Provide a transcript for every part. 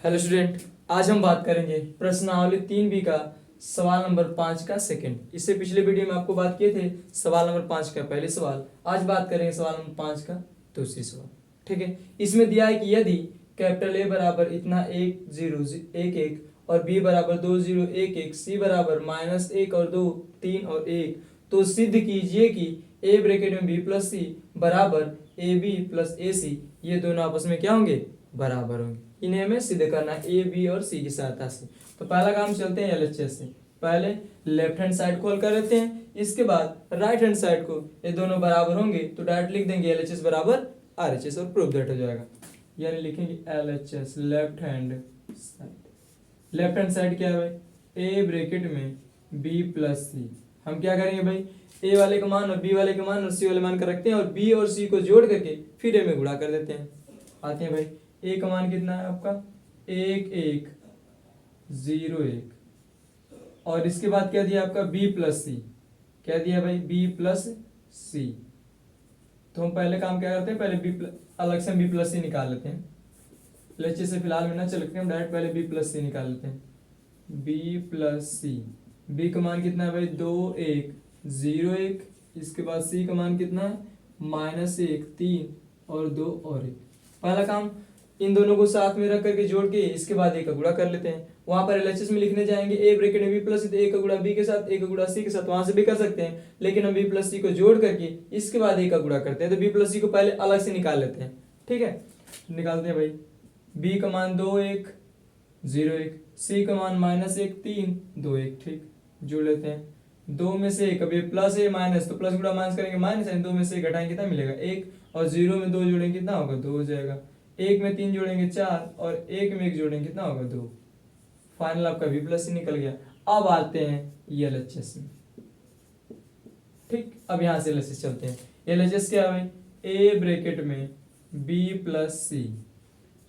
Hello student, आज हम बात करेंगे प्रश्नावली 3B का सवाल नंबर 5 का सेकंड। इससे पिछले वीडियो में आपको बात किए थे सवाल नंबर 5 का पहले सवाल। आज बात करेंगे सवाल नंबर 5 का दूसरी सवाल। ठीक है, इसमें दिया है कि यदि कैपिटल ए बराबर इतना 1 0 1 1 और बी बराबर 2 0 1 1, सी बराबर -1 और 2 3 और 1, तो सिद्ध कीजिए कि ए ब्रैकेट में बी प्लस सी बराबर ए बी प्लस ए सी, ये दोनों आपस में क्या होंगे? बराबर होंगे। इन्हें हमें सिद्ध करना है ए बी और सी की सहायता से। तो पहला काम चलते हैं एलएचएस से। पहले लेफ्ट हैंड साइड खोल कर लेते हैं, इसके बाद राइट हैंड साइड को, ये दोनों बराबर होंगे तो डायरेक्ट लिख देंगे एलएचएस बराबर आरएचएस और प्रूफ दैट हो जाएगा। यानी लिखेंगे LHS left hand side. Left hand side क्या है भाई? ए ब्रैकेट में बी प्लस सी। हम क्या करेंगे भाई? ए वाले का मान और बी वाले का मान और सी वाले मान का रखते हैं और बी और सी को जोड़ करके फिर ए में गुणा कर देते हैं। आते हैं भाई, ए का मान कितना है आपका? 1 1 0 1 और इसके बाद क्या दिया आपका? बी प्लस सी। क्या दिया भाई? बी प्लस सी। तो हम पहले काम क्या करते हैं? पहले अलग से बी प्लस सी निकाल लेते हैं। लेचे से फिलहाल में ना चलते हम डायरेक्ट पहले बी प्लस सी निकाल लेते हैं। बी प्लस सी, बी का मान कितना है भाई? 2 1 0 1। इसके बाद सी का मान कितना है? -1 3 और 2 और 1। पहला काम इन दोनों को साथ में रख करके जोड़ के इसके बाद ए का गुणा कर लेते हैं। वहां पर एलएचएस में लिखने जाएंगे ए ब्रैकेट में बी प्लस सी, तो ए का गुणा बी के साथ, ए का गुणा सी के साथ, वहां से भी कर सकते हैं, लेकिन हम बी प्लस सी को जोड़ करके इसके बाद ए का गुणा करते हैं। तो बी प्लस सी को पहले अलग से निकाल लेते हैं। ठीक है, निकालते हैं भाई। बी का मान 2 1 0 1, सी का मान -1 3 2 1। ठीक, जोड़ लेते हैं। दो में से एक, अभी प्लस है माइनस, तो प्लस गुणा माइनस करेंगे माइनस है, दो में से घटाएंगे कितना मिलेगा? 1 और 0 में 2 जोड़ेंगे कितना होगा? 2 हो जाएगा। 1 में 3 जोड़ेंगे 4 और 1 में 1 जोड़ेंगे कितना होगा? 2। फाइनल आपका बी प्लस सी निकल गया। अब आते हैं एलएचएस में। ठीक, अब यहां से एलएचएस चलते हैं। एलएचएस क्या है? ए ब्रैकेट में बी प्लस सी।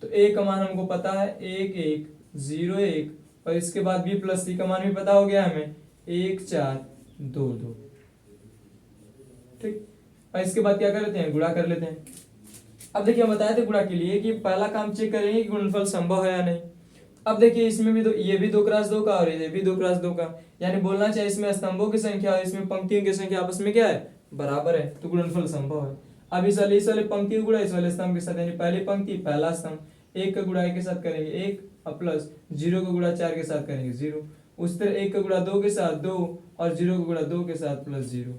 तो ए का मान हमको पता है 1 1 0 1 और इसके बाद बी प्लस सी का मान भी पता हो गया हमें 1 4 2 2। ठीक, और इसके बाद क्या कर लेते हैं? गुणा कर लेते हैं। अब देखिए हम बताए थे गुणा के लिए कि पहला काम चेक करेंगे कि गुणनफल संभव है या नहीं। अब देखिए इसमें भी ये भी 2 क्रॉस 2 का और ये भी 2 क्रॉस 2 का, यानी बोलना चाहिए इसमें स्तंभों की संख्या और इसमें पंक्तियों की संख्या आपस में क्या है? बराबर है, तो गुणनफल संभव है। अब इस वाले पंक्ति का गुणा इस वाले स्तंभ के साथ, यानी पहली पंक्ति पहला स्तंभ, 1 का गुणा 1 के साथ करेंगे 1 और प्लस 0 का गुणा 4 के साथ करेंगे 0। उसी तरह 1 का गुणा 2 के साथ 2 और 0 का गुणा 2 के साथ प्लस 0।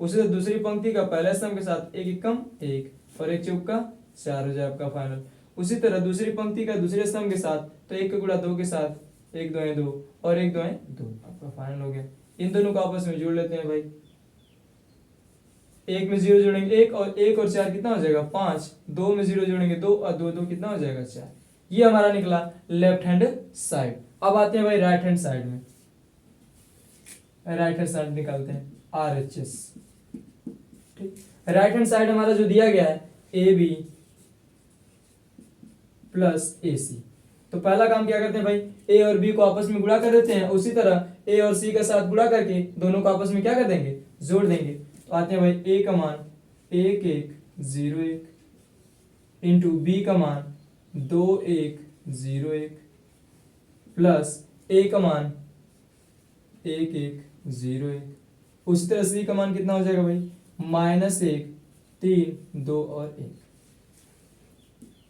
उसी तरह दूसरी पंक्ति का पहला स्तंभ के साथ 1 एकम 1 और 1 चौका 4 हो जाए आपका फाइनल। उसी तरह दूसरी पंक्ति का दूसरे स्तंभ के साथ, तो 1 का गुणा 2 के साथ 1 2 2 और 1 2 2 आपका फाइनल हो गया। इन दोनों को आपस में जोड़ लेते हैं भाई। 1 में 0 जोड़ेंगे 1 और 1 और 4 कितना हो जाएगा? 5। 2 में 0 जोड़ेंगे 2 और 2 2 कितना हो जाएगा? 4। ये हमारा निकला लेफ्ट हैंड साइड। अब आते हैं भाई राइट हैंड साइड में। राइट हैंड साइड निकालते हैं आरएचएस। ठीक, राइट हैंड साइड हमारा जो दिया गया है ए बी प्लस ए सी। तो पहला काम क्या करते हैं भाई? ए और बी को आपस में गुणा कर देते हैं। उसी तरह ए और सी के साथ गुणा करके दोनों को आपस में क्या कर देंगे? जोड़ देंगे। तो आते हैं भाई, ए का मान 1 1 0 1 इंटू बी का मान 2 1 0 1 प्लस ए का मान 1 1 0 1। उसी तरह सी का मान कितना हो जाएगा भाई? -1 3 2 और 1।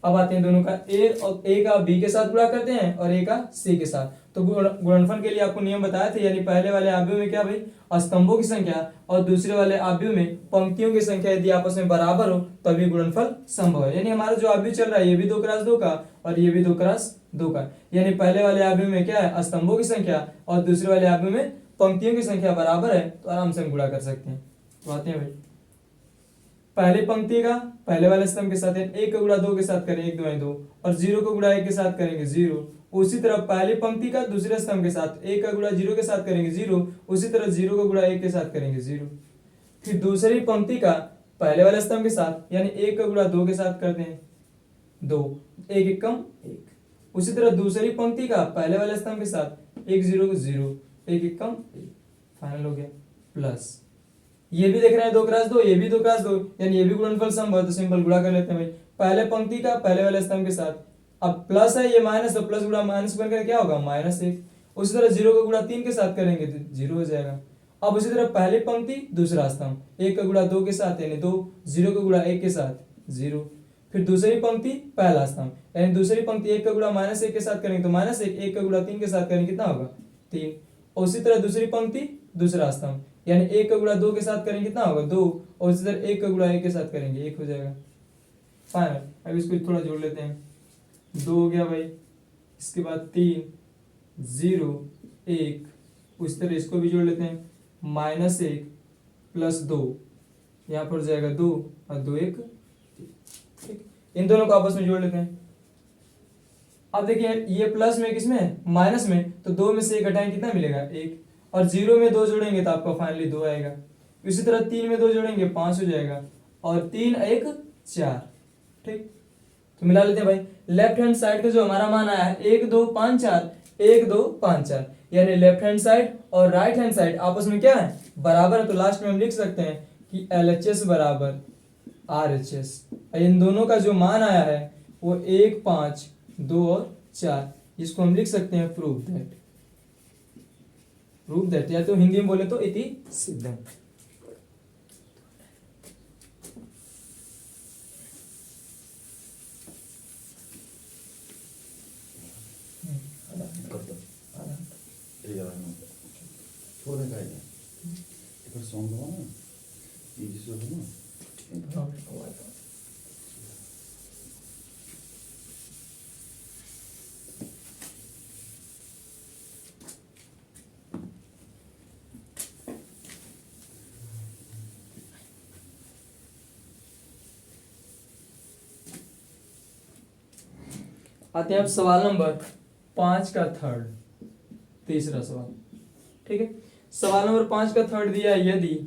अब आते हैं दोनों का ए का बी के साथ गुणा करते हैं और ए का सी के साथ। तो गुणनफल के लिए आपको नियम बताए थे, यानी पहले वाले आव्यूह में क्या भाई? स्तंभों की संख्या और दूसरे वाले आव्यूह में पंक्तियों की संख्या यदि आपस में बराबर हो तभी गुणनफल संभव है। यानी हमारा जो आव्यूह चल रहा है ये भी 2 क्रॉस 2 का और ये भी 2 क्रॉस 2 का, यानी पहले वाले आव्यूह में क्या है? स्तंभों की संख्या और दूसरे वाले आव्यूह में पंक्तियों की संख्या बराबर है, तो आराम से हम गुणा कर सकते हैं। तो आते हैं भाई, पहले पंक्ति का पहले वाले स्तंभ के साथ 1 का गुणा 2 के साथ करेंगे 1 2 2 और 0 का गुणा 1 के साथ करेंगे 0। उसी तरह पहली पंक्ति का दूसरे स्तंभ के साथ 1 का गुणा 0 के साथ करेंगे 0। उसी तरह 0 का गुणा 1 के साथ करेंगे 0। फिर दूसरी पंक्ति का पहले वाले स्तंभ के साथ, यानी 1 का गुणा 2 के साथ करते हैं 2 1 1 कम 1। उसी तरह दूसरी पंक्ति का पहले वाले स्तंभ के साथ 1 0 0 1 1 कम 1। फाइनल हो गया। प्लस ये भी देख रहे हैं 2 क्रॉस 2, ये भी 2 क्रॉस 2, यानी ये भी गुणनफल संभव है, तो सिंपल गुणा कर लेते हैं भाई। पहले पंक्ति का पहले वाले स्तंभ के साथ अब प्लस है ये माइनस, तो प्लस गुणा माइनस बनकर क्या होगा -1। उसी तरह 0 का गुणा 3 के साथ करेंगे तो 0 हो जाएगा। अब उसी तरह पहली पंक्ति दूसरा स्तंभ, 1 का गुणा 2 के साथ यानी 2, 0 का गुणा 1 के साथ 0। फिर दूसरी पंक्ति पहला स्तंभ, यानी दूसरी पंक्ति 1 का गुणा -1 के साथ करेंगे तो -1, 1 का गुणा 3 के साथ करेंगे कितना होगा 3। और उसी तरह दूसरी पंक्ति दूसरा स्तंभ, यानी 1 का गुणा 2 के साथ करेंगे कितना होगा 2, और उसी तरह 1 का गुणा 1 के साथ करेंगे 1 हो जाएगा। फाइनल। अब इसको थोड़ा जोड़ लेते हैं, 2 हो गया भाई, इसके बाद 3, 0, 1, उस तरह इसको भी जोड़ लेते हैं, -1 प्लस 2, यहाँ पर जाएगा 2 और 2 1, ठीक। इन दोनों को आपस में जोड़ लेते हैं। अब देखिए ये प्लस में किसमें है माइनस में, तो 2 में से 1 घटाएं कितना मिलेगा 1, और 0 में 2 जोड़ेंगे तो आपका फाइनली 2 आएगा। इसी तरह 3 में 2 जोड़ेंगे 5 हो जाएगा, और 3 1 4, ठीक। तो मिला लेते हैं भाई, लेफ्ट हैंड साइड का जो हमारा मान आया है 1 2 5 4, 1 2 5 4, यानी लेफ्ट हैंड साइड और राइट हैंड साइड आपस में क्या है बराबर है। तो लास्ट में हम लिख सकते हैं कि LHS बराबर RHS। इन दोनों का जो मान आया है वो 1 5 2 और 4, जिसको हम लिख सकते हैं प्रूव दैट, या तो हिंदी में बोले तो इति सिद्धम। आते हैं अब सवाल नंबर 5 का थर्ड, तीसरा सवाल, ठीक है। सवाल नंबर 5 का थर्ड दिया है, यदि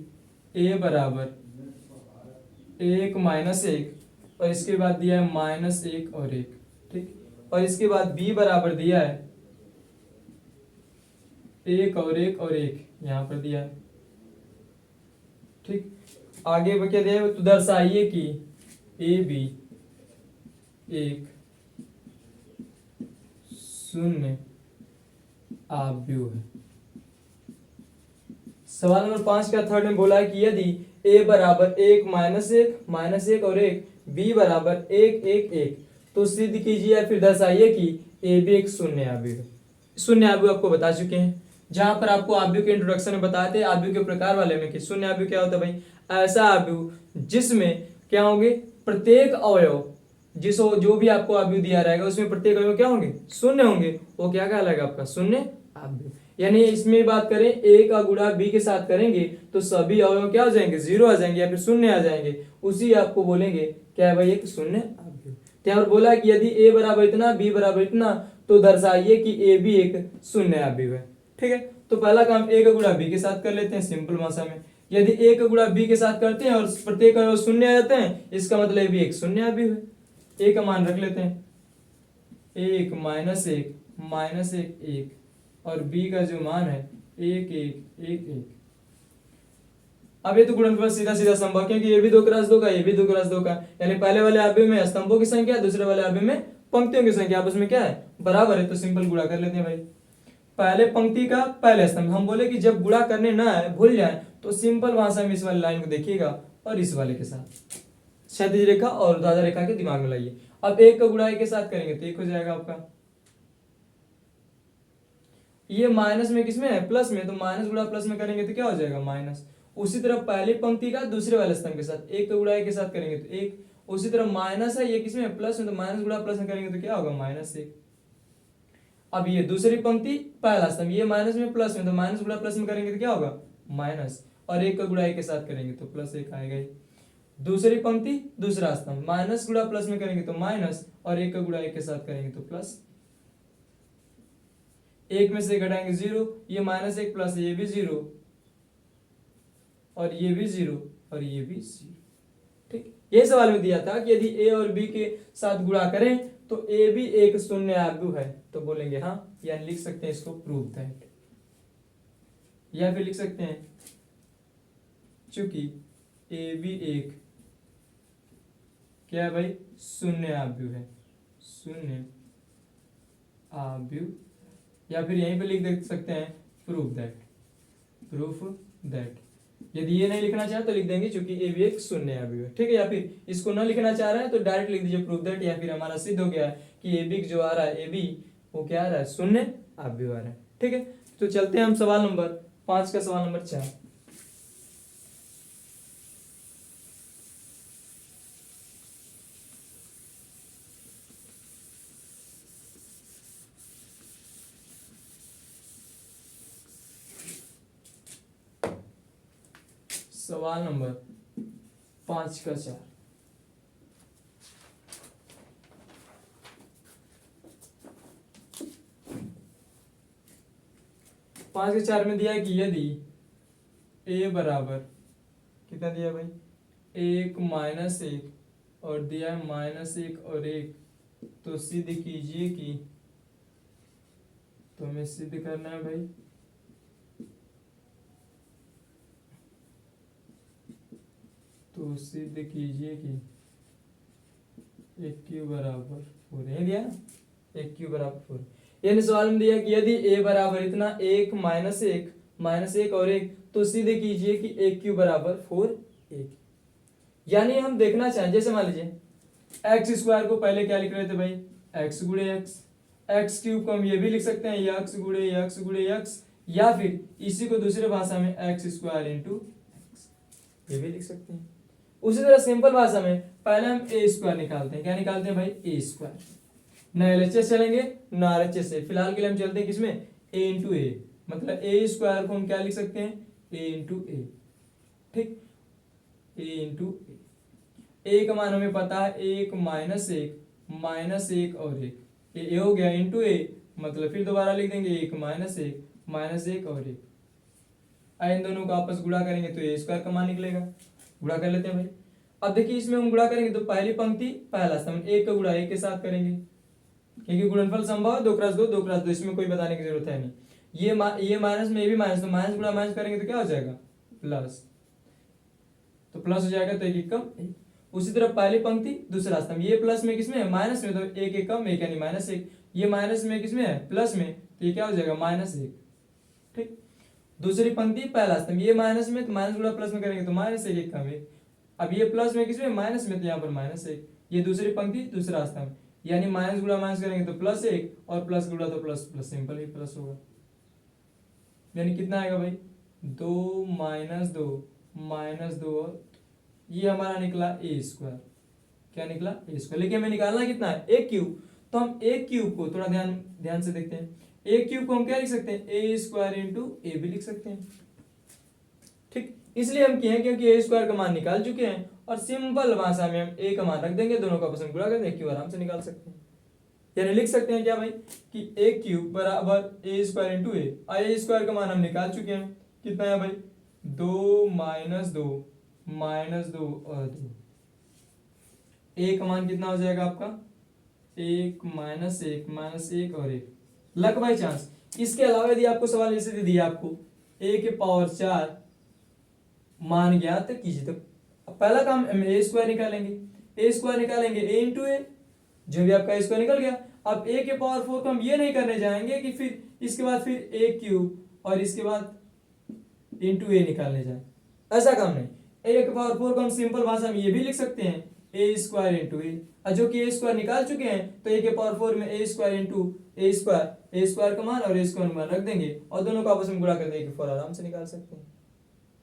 a बराबर 1 -1 और इसके बाद दिया है -1 और 1, ठीक। और इसके बाद b बराबर दिया है 1 और 1 और 1, यहां पर दिया है, ठीक। आगे क्या दिया है, तो दर्शाइए कि a b एक शून्य आव्यूह है। सवाल नंबर 5 का थर्ड में बोला है कि यदि a बराबर 1 -1 और 1, b बराबर 1 1 1, तो सिद्ध कीजिए या फिर दर्शाइए कि a b एक शून्य आव्यूह है। शून्य आव्यूह आपको बता चुके हैं, जहां पर आपको आव्यूह के इंट्रोडक्शन में बताए थे आव्यूह के प्रकार वाले में कि शून्य आव्यूह क्या होता है भाई, ऐसा आव्यूह जिसमें क्या होंगे प्रत्येक अवयव, जो भी आपको आव्यूह दिया रहेगा उसमें प्रत्येक अवयव क्या होंगे शून्य होंगे, वो क्या कहलाएगा आपका शून्य आव्यूह। यानी इसमें बात करें a का गुणा b के साथ करेंगे तो सभी अवयव क्या हो जाएंगे 0 आ जाएंगे या फिर शून्य आ जाएंगे, उसी आपको बोलेंगे क्या है भाई एक शून्य आव्यूह। तो यहाँ पर बोला कि यदि a बराबर इतना b बराबर इतना, तो दर्शाइए कि a भी एक शून्य आव्यूह है, ठीक है। तो पहला काम a का गुणा b के साथ कर लेते हैं सिंपल भाषा में। यदि a का गुणा b के साथ करते हैं और प्रत्येक अवयव शून्य आ जाते हैं, इसका मतलब a भी एक शून्य आव्यूह है। a का मान रख लेते हैं 1 -1 1 और b का जो मान है 1 1 1 1। अब ये तो गुणनफल सीधा सीधा संभव, क्योंकि ये भी 2 क्रॉस 2 का, ये भी 2 क्रॉस 2 का, यानी पहले वाले आव्यूह में स्तंभों की संख्या, दूसरे वाले आव्यूह में पंक्तियों की संख्या आपस में क्या है बराबर है। तो सिंपल गुणा कर लेते हैं भाई, पहले पंक्ति का पहले स्तंभ। हम बोले कि जब गुणा करने ना है भूल जाए तो सिंपल भाषा में इस वाली लाइन को देखिएगा और इस वाले के साथ क्षैतिज रेखा और ऊर्ध्वाधर रेखा के दिमाग में लाइए। अब 1 का गुणा 1 के साथ करेंगे तो 1 हो जाएगा आपका, ये माइनस में किसमें है प्लस में, तो माइनस गुणा प्लस में करेंगे तो क्या हो जाएगा माइनस। उसी तरह पहली पंक्ति का दूसरे वाले स्तंभ के साथ 1 का गुणा 1 के साथ करेंगे तो 1, उसी तरह माइनस है ये किसमें प्लस में, तो माइनस गुणा प्लस में करेंगे तो क्या होगा -1। अब ये दूसरी पंक्ति पहला स्तंभ, ये माइनस में प्लस में, तो माइनस गुणा प्लस में करेंगे तो क्या होगा माइनस, और 1 का गुणा 1 के साथ करेंगे तो +1 आएगा ही। दूसरी पंक्ति दूसरा स्तंभ, माइनस गुणा प्लस में करेंगे तो माइनस, और 1 का गुणा 1 के साथ करेंगे तो प्लस। 1 में से घटाएंगे 0, ये -1 प्लस ये भी 0 और ये भी 0 और ये भी 0, ठीक। ये सवाल में दिया था कि यदि a और b के साथ गुणा करें तो a भी एक शून्य आव्यूह है, तो बोलेंगे हाँ, यानी लिख सकते हैं इसको प्रूव दैट, या फिर लिख सकते हैं चूंकि a भी एक क्या है भाई शून्य आव्यूह है, शून्य अव्यव, या फिर यहीं पे लिख दे सकते हैं प्रूफ दैट। यदि ये नहीं लिखना चाहे तो लिख देंगे क्योंकि ए भी एक शून्य अवयव है, ठीक है। या फिर इसको ना लिखना चाह रहे हैं तो डायरेक्ट लिख दीजिए प्रूफ दैट, या फिर हमारा सिद्ध हो गया है कि ए बी जो आ रहा है ए बी वो क्या आ रहा है, शून्य अवयव आ रहा है, ठीक है। तो चलते हैं हम सवाल नंबर 5 का सवाल नंबर 4। सवाल नंबर 5 का 4। पांच के 4 में दिया है कि यदि a बराबर कितना दिया भाई, 1 माइनस 1 और दिया है -1 और 1, तो सिद्ध कीजिए कि, तो हमें सिद्ध करना है भाई तो सिद्ध कीजिए कि एक क्यू बराबर 4 है, दिया ना, एक क्यू बराबर 4। यानी सवाल में दिया कि यदि a बराबर इतना 1 -1 और 1, तो सिद्ध कीजिए कि एक क्यू बराबर 4 1। यानी हम देखना चाहें, जैसे मान लीजिए एक्स स्क्वायर को पहले क्या लिख रहे थे भाई, एक्स गुणे एक्स, एक्स क्यूब को हम ये भी लिख सकते हैं यक्स गुणे यक्स गुणे यक्स, या फिर इसी को दूसरे भाषा में एक्स स्क्वायर इंटू एक्स, ये भी लिख सकते हैं। उसी तरह सिंपल भाषा में पहले हम ए स्क्वायर निकालते हैं, क्या निकालते हैं भाई, ए स्क्वायर। न एलएचएस चलेंगे न आरएचएस से, फिलहाल के लिए हम चलते हैं किसमें, ए इंटू ए, मतलब ए स्क्वायर को हम क्या लिख सकते हैं, ए इंटू ए, ठीक, ए इंटू ए का मान हमें पता है 1 -1 और 1, ये हो गया इंटू ए, मतलब फिर दोबारा लिख देंगे 1 -1 और 1। इन दोनों को आपस गुणा करेंगे तो ए स्क्वायर का मान निकलेगा, गुणा कर लेते हैं भाई। अब देखिए इसमें हम गुणा करेंगे तो पहली पंक्ति पहला स्तंभ, एक का गुणा एक के साथ करेंगे, क्योंकि गुणनफल संभव है 2 × 2 2 × 2, इसमें कोई बताने की जरूरत है नहीं। ये माइनस में ये भी माइनस, तो माइनस गुणा माइनस करेंगे तो क्या हो जाएगा, प्लस, तो प्लस हो जाएगा, तो एक एक कम एक। उसी तरह पहली पंक्ति दूसरा स्तंभ, ये प्लस में किसमें है, माइनस में, तो एक एक कम एक यानी -1, ये माइनस में किसमें है, प्लस में, तो ये क्या हो जाएगा -1, ठीक। दूसरी पंक्ति पहला स्तंभ, ये माइनस में, तो माइनस गुणा प्लस में करेंगे तो -1 एक कम एक, अब ये प्लस में किसमें, माइनस में, तो यहाँ पर -1, ये दूसरी पंक्ति दूसरा स्तंभ, यानी माइनस गुणा माइनस करेंगे तो +1 और प्लस गुणा तो प्लस, प्लस सिंपल ही प्लस होगा, यानी कितना आएगा भाई, 2 - 2 और ये हमारा निकला ए स्क्वायर, क्या निकला, ए स्क्वायर। लेकिन हमें निकालना कितना है, एक क्यूब, तो हम एक क्यूब को थोड़ा ध्यान से देखते हैं, एक क्यूब को हम क्या लिख सकते हैं, ए स्क्वायर इंटू ए भी लिख सकते हैं, ठीक। इसलिए हम किए क्योंकि ए स्क्वायर का मान निकाल चुके हैं और सिंपल भाषा में हम ए का मान रख देंगे, दोनों का आपस में गुणा कर देंगे, क्यू आराम से निकाल सकते हैं। यानी लिख सकते हैं क्या भाई कि ए क्यूब बराबर ए स्क्वायर इंटू ए, ए स्क्वायर का मान हम निकाल चुके हैं, कितना है भाई, 2 - 2 और 2, ए का मान कितना हो जाएगा आपका, 1 -1 और 1, लक बाई चांस। इसके अलावा यदि आपको सवाल ऐसे दे दिया, आपको a के पावर 4 मान ज्ञात कीजिए, तो पहला काम हम ए स्क्वायर निकालेंगे, ए इंटू ए, जो भी आपका ए स्क्वायर निकल गया। अब a के पावर 4 को हम ये नहीं करने जाएंगे कि फिर इसके बाद फिर a क्यूब और इसके बाद इंटू ए निकालने जाए, ऐसा काम नहीं। a के पावर 4 को हम सिंपल भाषा में ये भी लिख सकते हैं ए स्क्वायर इंटू ए, जो कि ए स्क्वायर निकाल चुके हैं, तो a के पावर 4 में ए स्क्वायर इंटू ए स्क्वायर का मान और ए स्क्वायर मान रख देंगे और दोनों को आपस में गुणा कर देंगे, 4 आराम से निकाल सकते हैं,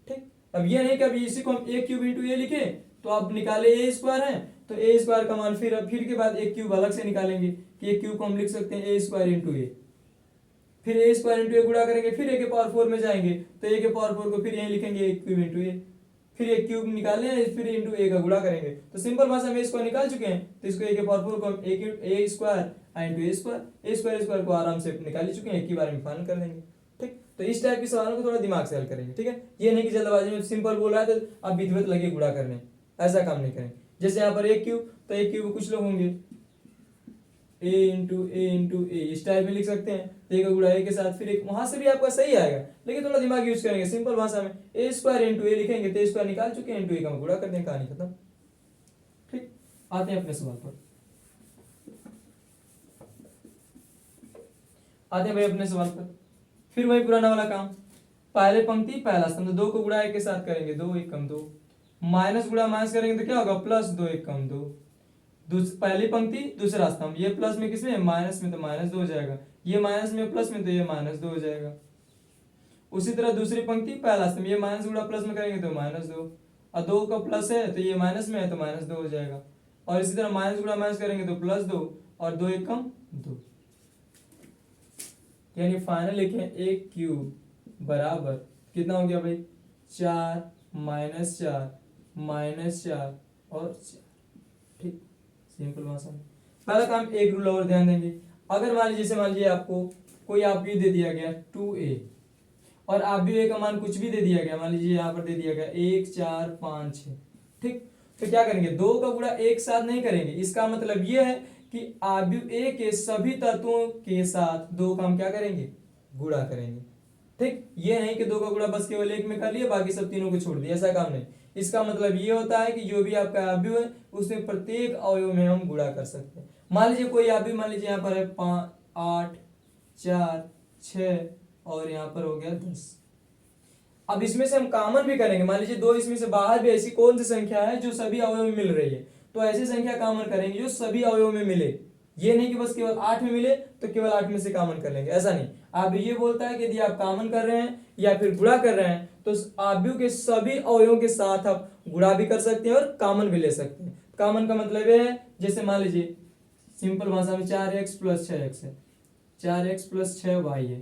ठीक। अब ये नहीं कि अभी इसी को हम ए क्यूब इंटू ए लिखे तो आप निकाले ए स्क्वायर है, तो ए स्क्वायर का मान फिर के बाद एक क्यूब अलग से निकालेंगे कि एक क्यूब को हम लिख सकते हैं ए स्क्वायर इंटू ए, फिर ए स्क्वायर इंटू ए गुणा करेंगे, फिर ए के पावर 4 में जाएंगे तो ए के पावर 4 को फिर यहीं लिखेंगे ए क्यूब इंटू ए, फिर एक क्यूब निकालने फिर इंटू ए का गुणा करेंगे, तो सिंपल भाषा में इसको निकाल चुके हैं, तो इसको ए के पावर 4 को हम ए स्क्वायर इंटू ए स्क्वायर को आराम से निकाल ही चुके हैं, एक ही बार में फाइनल कर देंगे, ठीक। तो इस टाइप के सवालों को थोड़ा दिमाग से हल करेंगे, ठीक है। ये नहीं कि जल्दबाजी में सिंपल बोल रहा है तो आप विधिवत लगे गुणा करने, ऐसा काम नहीं करेंगे। जैसे यहाँ पर एक क्यूब, तो एक क्यूब कुछ लोग होंगे ए इंटू ए इस टाइप में लिख सकते हैं, तो एक गुणा ए के साथ फिर एक, वहां से भी आपका सही आएगा, लेकिन थोड़ा दिमाग यूज करेंगे। सिंपल भाषा में ए स्क्वायर इंटू ए लिखेंगे तो ए स्क्वायर निकाल चुके हैं, इंटू ए का गुणा कर देंगे, कहानी खत्म, ठीक। आते हैं अपने सवाल पर। आते हैं भाई अपने सवाल पर। फिर वही पुराना वाला काम, पहले पंक्ति पहला स्तंभ, दो को गुणा एक के साथ करेंगे, दो एक कम दो, माइनस गुणा माइनस करेंगे तो क्या होगा, प्लस दो एक कम दो, पहली पंक्ति दूसरा स्तंभ, ये प्लस में किसमें, माइनस में, तो माइनस दो हो जाएगा, ये माइनस में प्लस में, तो ये माइनस दो हो जाएगा। उसी तरह दूसरी पंक्ति पहला स्तंभ, ये माइनस गुणा प्लस में करेंगे तो माइनस दो, और दो का प्लस है तो ये माइनस में है तो माइनस दो हो जाएगा, और इसी तरह माइनस गुणा माइनस करेंगे तो प्लस दो, और दो एक कम दो, यानी फाइनल लिखे एक क्यूब बराबर कितना हो गया भाई, 4 -4 और 4। ठीक, सिंपल भाषा में। पहला काम एक रूल और ध्यान देंगे, अगर मान लीजिए, जैसे मान लीजिए आपको कोई आप भी दे दिया गया 2a, और आप भी a का मान कुछ भी दे दिया गया, मान लीजिए यहाँ पर दे दिया गया 1 4 5 6, ठीक, तो क्या करेंगे, दो का गुणा एक साथ नहीं करेंगे, इसका मतलब ये है कि आव्यूह ए के सभी तत्वों के साथ दो का हम क्या करेंगे, गुणा करेंगे। ठीक, ये नहीं कि दो का गुणा बस केवल एक में कर लिया, बाकी सब तीनों को छोड़ दिया, ऐसा काम नहीं। इसका मतलब ये होता है कि जो भी आपका आव्यूह है उसमें प्रत्येक अवयव में हम गुणा कर सकते हैं। मान लीजिए कोई आव्यूह, मान लीजिए यहाँ पर है 5 8 4 6 और यहाँ पर हो गया 10। अब इसमें से हम कॉमन भी करेंगे, मान लीजिए दो इसमें से बाहर भी ऐसी कौन सी संख्या है जो सभी अवयव में मिल रही है, तो ऐसी संख्या कॉमन करेंगे जो सभी अवयव में मिले। ये नहीं कि बस केवल 8 में मिले तो केवल 8 में से कॉमन कर लेंगे, ऐसा नहीं। आप ये बोलता है कि यदि आप कॉमन कर रहे हैं या फिर गुणा कर रहे हैं तो आव्यूह के सभी अवयवों के साथ आप गुणा भी कर सकते हैं और कॉमन भी ले सकते हैं। कॉमन का मतलब ये है, जैसे मान लीजिए सिंपल भाषा में 4x + 6x है, 4x + 6y है।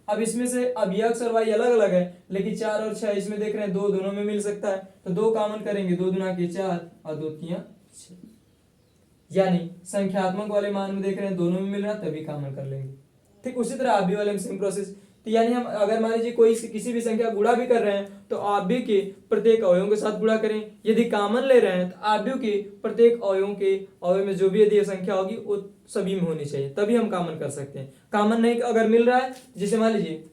अब इसमें से अब ये x और y अलग अलग है, लेकिन 4 और 6 इसमें देख रहे हैं दो दोनों में मिल सकता है, तो दो कॉमन करेंगे, 2 दूना के 4 और 2 तिया 6, यानी संख्यात्मक वाले मान में देख रहे हैं दोनों में मिल रहा है तभी कॉमन कर लेंगे। ठीक, उसी तरह आव्यूह वाले में सेम प्रोसेस। तो यानी हम अगर मान लीजिए कोई किसी भी संख्या गुणा भी कर रहे हैं तो आव्यूह के प्रत्येक अवयवों के साथ गुणा करें, यदि कॉमन ले रहे हैं तो आव्यूह के प्रत्येक अवयवों के अवयव में जो भी यदि संख्या होगी वो सभी में होनी चाहिए, तभी हम कॉमन कर सकते हैं। कॉमन नहीं अगर मिल रहा है, जैसे मान लीजिए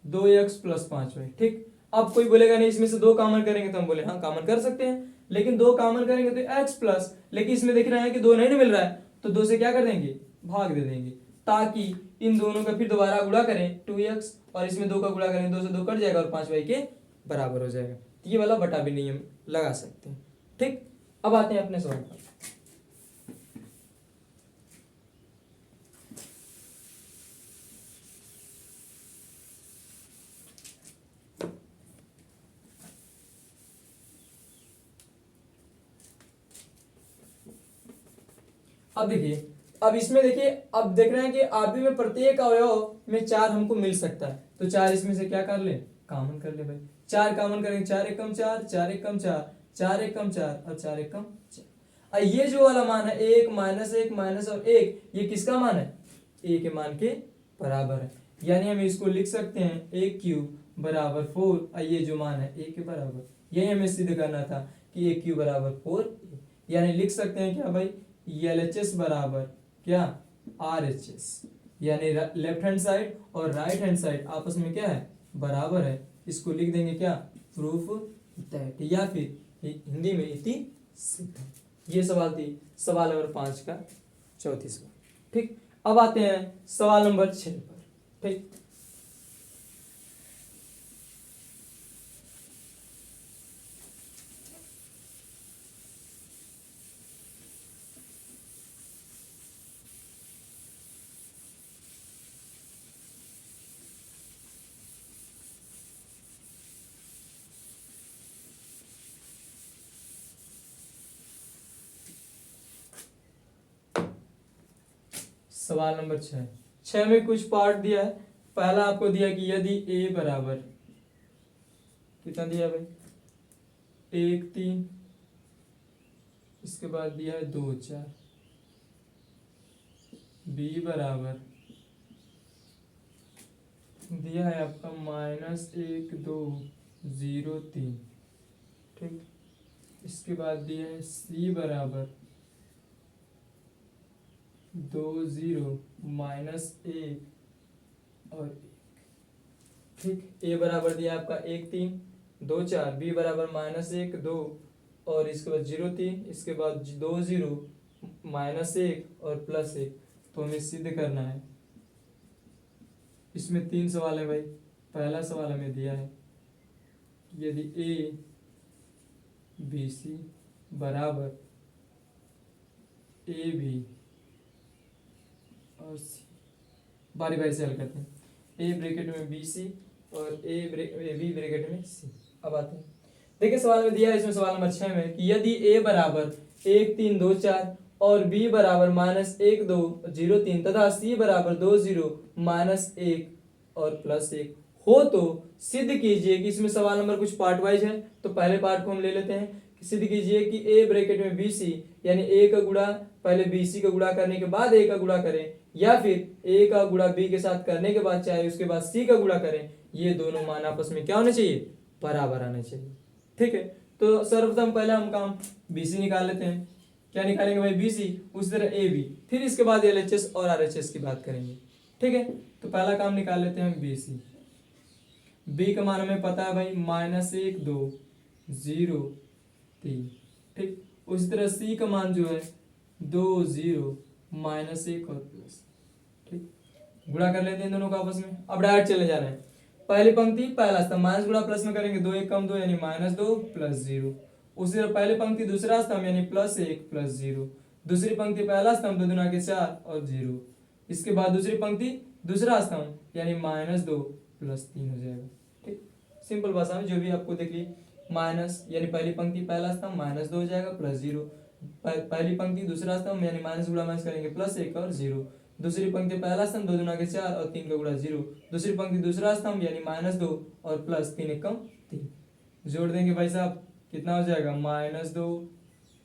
2x + 5y, ठीक, अब कोई बोलेगा नहीं इसमें से दो कॉमन करेंगे, तो हम बोले हाँ कॉमन कर सकते हैं, लेकिन दो कॉमन करेंगे तो x प्लस, लेकिन इसमें देख रहे हैं कि दो नहीं मिल रहा है तो दो से क्या कर देंगे, भाग दे देंगे, ताकि इन दोनों का फिर दोबारा गुणा करें 2x, और इसमें दो का गुणा करें, 2 से 2 कट जाएगा और 5y के बराबर हो जाएगा। तो ये वाला बटा भी नियम लगा सकते हैं। ठीक, अब आते हैं अपने सवाल पर। अब देखिए, अब इसमें देखिए, अब देख रहे हैं कि आव्यूह में प्रत्येक अवयव में 4 हमको मिल सकता है, तो 4 इसमें से क्या कर ले, कॉमन कर ले भाई। 4 कॉमन करेंगे, 4 × 1 = 4, 4 × 1 = 4, 4 × 1 = 4 और 4 × 1 = 4। और ये जो वाला मान है 1 -1 माइनस और 1, ये किसका मान है, a के मान के बराबर है, यानी हम इसको लिख सकते हैं a³ = 4, और ये जो मान है a के बराबर, यही हमें सिद्ध करना था कि a³ = 4, यानी लिख सकते हैं क्या भाई, LHS बराबर क्या, RHS, यानी लेफ्ट हैंड साइड और राइट हैंड साइड आपस में क्या है, बराबर है। इसको लिख देंगे क्या, प्रूफ दैट, या फिर हिंदी में इति सिद्ध। ये सवाल थी सवाल नंबर 5 का चौथी सवाल। ठीक, अब आते हैं सवाल नंबर 6 पर। ठीक, सवाल नंबर 6 में कुछ पार्ट दिया है। पहला आपको दिया कि यदि a बराबर कितना दिया भाई, 1 3, इसके बाद दिया है 2 4, b बराबर दिया है आपका -1 2 0 3, ठीक, इसके बाद दिया है c बराबर 2 0 -1 और 1, ठीक। a बराबर दिया आपका 1 3 2 4, b बराबर -1 2 और इसके बाद 0 3, इसके बाद 2 0 -1 और +1। तो हमें सिद्ध करना है इसमें 3 सवाल है भाई। पहला सवाल हमें दिया है यदि ए बी सी बराबर ए बी और सी, बारी बारी से हल करते हैं। ए ब्रैकेट में बी सी और ए बी ब्रैकेट में सी। अब आते हैं, देखिए सवाल में दिया है इसमें सवाल नंबर 6 में कि यदि ए बराबर 1 3 2 4 और बी बराबर -1 2 0 3 तथा सी बराबर 2 0 -1 और +1 हो तो सिद्ध कीजिए कि इसमें सवाल नंबर कुछ पार्ट वाइज है। तो पहले पार्ट को हम ले लेते हैं कि सिद्ध कीजिए कि ए ब्रैकेट में बी सी यानी ए का गुणा पहले बी सी का गुणा करने के बाद ए का गुणा करें, या फिर ए का गुणा बी के साथ करने के बाद चाहे उसके बाद सी का गुणा करें, ये दोनों मान आपस में क्या होने चाहिए, बराबर आने चाहिए। ठीक है, तो सर्वप्रथम पहले हम काम बी सी निकाल लेते हैं। क्या निकालेंगे भाई, बी सी, उसी तरह ए बी, फिर इसके बाद एलएचएस और आरएचएस की बात करेंगे। ठीक है, तो पहला काम निकाल लेते हैं बी सी। बी का मान हमें पता है भाई -1 2 0 3। ठीक, उसी तरह सी का मान जो है 2 0 -1 और प्लस। ठीक, गुणा कर लेते हैं दोनों को आपस में। अब डायरेक्ट चले जा रहे हैं, पहली पंक्ति पहला स्तंभ माइनस गुणा प्लस में करेंगे, 2 1 कम 2 यानी -2 प्लस 0। उसी तरह पहली पंक्ति दूसरा स्तंभ यानी +1 प्लस 0। दूसरी पंक्ति पहला स्तंभ 2 दूना के 4 और 0। इसके बाद दूसरी पंक्ति दूसरा स्तंभ यानी -2 प्लस 3 हो जाएगा। ठीक, सिंपल भाषा में जो भी आपको देखिए, माइनस यानी पहली पंक्ति पहला स्तंभ -2 हो जाएगा प्लस 0। पहली पंक्ति दूसरा स्तंभ यानी माइनस गुणा माइनस करेंगे +1 और 0। दूसरी पंक्ति पहला स्तंभ 2 दूना के 4 और 3 का गुणा 0। दूसरी पंक्ति दूसरा स्तंभ यानी -2 और प्लस 3 1 3। जोड़ देंगे भाई साहब, कितना हो जाएगा, -2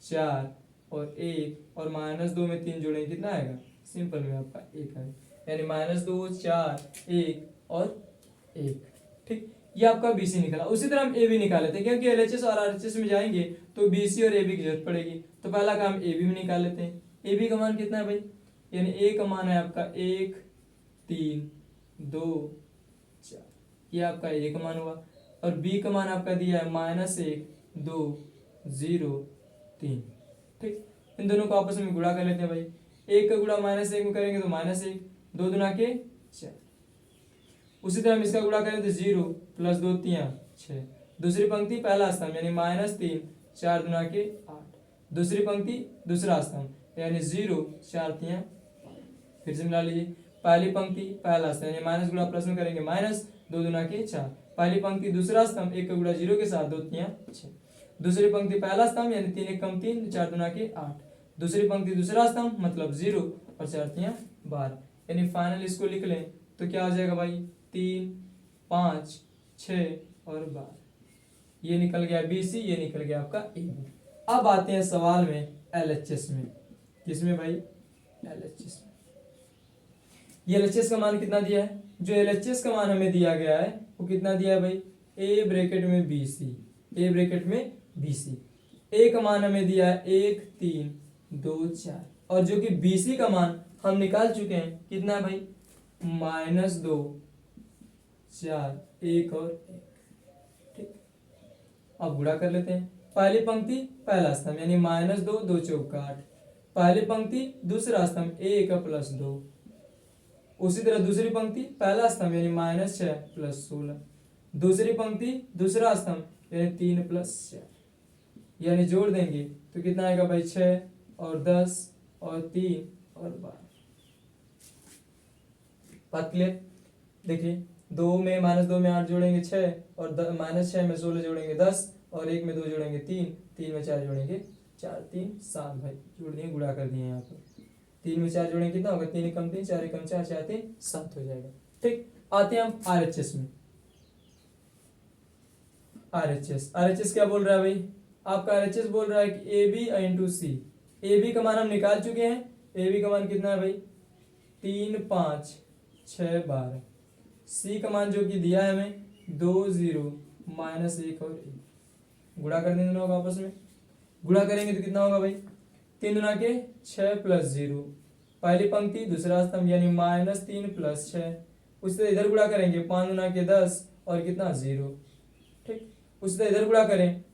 4 और 1 और -2 में 3 जोड़ेंगे कितना आएगा, सिंपल में आपका 1 आएगा, यानी -2 4 1 और 1। ठीक, ये आपका बीसी निकला। उसी तरह हम ए बी निकाल लेते हैं, क्योंकि एलएचएस और आरएचएस में जाएंगे तो बीसी और ए बी की जरूरत पड़ेगी। तो पहला काम ए बी में निकाल लेते हैं। ए बी का मान कितना है भाई, यानी ए का मान है आपका 1 3 2 4, ये आपका ए का मान हुआ। और बी का मान आपका दिया है -1 2 0 3। ठीक, इन दोनों को आपस में गुणा कर लेते हैं भाई। 1 का गुणा -1 में करेंगे तो -1, 2 दूना के 4। उसी तरह हम इसका गुणा करें तो 0 प्लस 2 3 6। दूसरी पंक्ति पहला स्तंभ यानी -3 4 दूना के 8। दूसरी पंक्ति दूसरा स्तंभ यानी 0 4 3 5। फिर से मिला लीजिए, पहली पंक्ति पहला स्तंभ यानी माइनस गुणा प्लस में करेंगे -2 दूना के 4। पहली पंक्ति दूसरा स्तंभ 1 का गुणा 0 के साथ 2 3 6। दूसरी पंक्ति पहला स्तंभ यानी 3 1 कम 3 4 दूना के 8। दूसरी पंक्ति दूसरा स्तंभ मतलब 0 और 4 3 12, यानी फाइनल इसको लिख लें तो क्या हो जाएगा भाई, 3 5 6 और 12। ये निकल गया बीसी, ये निकल गया आपका ए। अब आते हैं सवाल में एलएचएस में। किसमें भाई, एलएचएस में। ये एलएचएस का मान कितना दिया है, जो एलएचएस का मान हमें दिया गया है वो कितना दिया है भाई, ए ब्रैकेट में बीसी, ए ब्रैकेट में बीसी। ए का मान हमें दिया है 1 3 2 4, और जो कि बीसी का मान हम निकाल चुके हैं, कितना है भाई, -2 4 1 और 1। ठीक, अब गुणा कर लेते हैं। पहली पंक्ति पहला स्तंभ यानी -2 2 चौका 8। पहली पंक्ति दूसरा स्तंभ 1 प्लस 2। उसी तरह दूसरी पंक्ति पहला स्तंभ यानी -6 प्लस 16। दूसरी पंक्ति दूसरा स्तंभ यानी 3 प्लस 4, यानी जोड़ देंगे तो कितना आएगा भाई, 6 और 10 और 3 और 12। बात क्लियर। देखिए 2 में -2 में 8 जोड़ेंगे 6, और -6 में 16 जोड़ेंगे 10, और 1 में 2 जोड़ेंगे 3, 3 में 4 जोड़ेंगे 4 3 7 भाई, जोड़ दिए, गुणा कर दिए यहाँ पर। 3 में 4 जोड़ेंगे कितना होगा, 3 कम 3 4 कम 4 4 3 7 हो जाएगा। ठीक, आते हैं हम आरएचएस में। आरएचएस क्या बोल रहा है भाई, आपका आरएचएस बोल रहा है कि A B into C. A B का मान हम निकाल चुके हैं, ए बी का मान कितना है भाई, 3 5 6 12। सी का मान जो कि दिया है हमें 2 0 -1 और 1। गुणा कर देंगे दोनों को आपस में। गुणा करेंगे तो कितना होगा भाई, 3 दूना के 6 प्लस 0। पहली पंक्ति दूसरा स्तंभ यानी -3 प्लस 6। उसी तरह इधर गुणा करेंगे, 5 दूना के 10 और कितना 0। ठीक, उसी तरह इधर गुणा करें,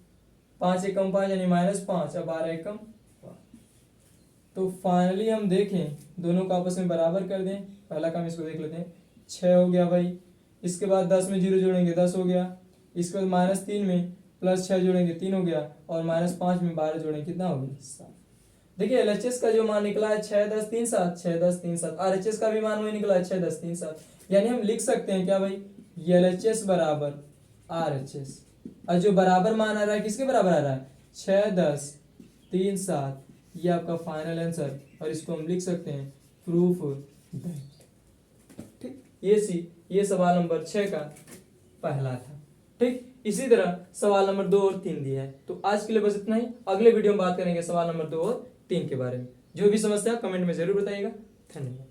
5 1 कम 5 यानी -5 और 12 1 कम 5। तो फाइनली हम देखें दोनों को आपस में बराबर कर दें। पहला काम इसको देख लेते हैं, 6 हो गया भाई। इसके बाद 10 में 0 जोड़ेंगे 10 हो गया। इसके बाद -3 में +6 जोड़ेंगे 3 हो गया, और -5 में 12 जोड़ेंगे कितना हो गया 7। देखिए एलएचएस का जो मान निकला है 6 10 3 7, 6 10 3 7। आरएचएस का भी मान वही निकला है 6 10 3 7। यानी हम लिख सकते हैं क्या भाई, एलएचएस बराबर आरएचएस। और जो बराबर मान आ रहा है किसके बराबर आ रहा है, 6 10 3 7। ये आपका फाइनल आंसर, और इसको हम लिख सकते हैं प्रूफ दैट। ठीक, ये सवाल नंबर 6 का पहला था। ठीक, इसी तरह सवाल नंबर 2 और 3 दिया है। तो आज के लिए बस इतना ही। अगले वीडियो में बात करेंगे सवाल नंबर 2 और 3 के बारे में। जो भी समस्या कमेंट में जरूर बताइएगा। धन्यवाद।